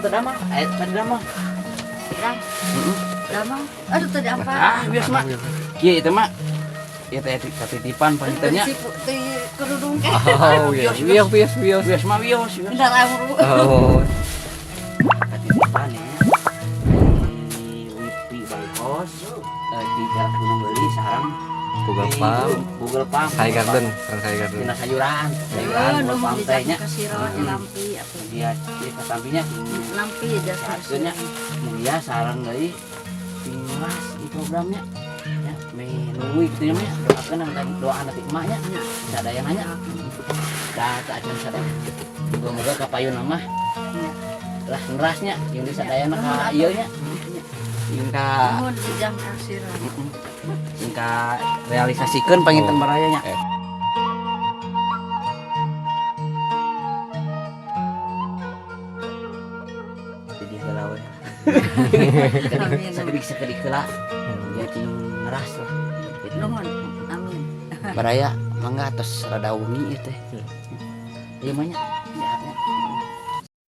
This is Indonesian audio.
terdamang, terdamang. Damang. Aduh tadi apa? Biasa mak. Kieu itu mak. Ieu teh titipan panitanya. Di kerudung ke. Oh iya, wios. Biasa mah wios. Benar amru. Oh, Titipan ya. Di Wipi Baikos. Di Jalan Gunung Beli sekarang. Google Farm, Google Farm. Sky Garden, Sky Garden. Dina sayuran, Oh, Google Farm tehnya. kasih rawatnya lampi apa? Dia cerita sampingnya. Lampi aja Akhirnya dia sarang dari timnas di programnya ya menunggu gitu ya doakan yang doa nanti emaknya tidak ada yang nanya tak aja sadaya moga-moga kapayu nama lah ngerasnya yang di sadaya ka ieu nya yang ka mohon dijang kasih rawat. yang ka realisasikeun panginten baraya nya jadi galau ya sekedik lah ya cing ngeras lah gitu. Nuhun. Amin. Baraya mangga atas rada umi ieu teh ieu mah nya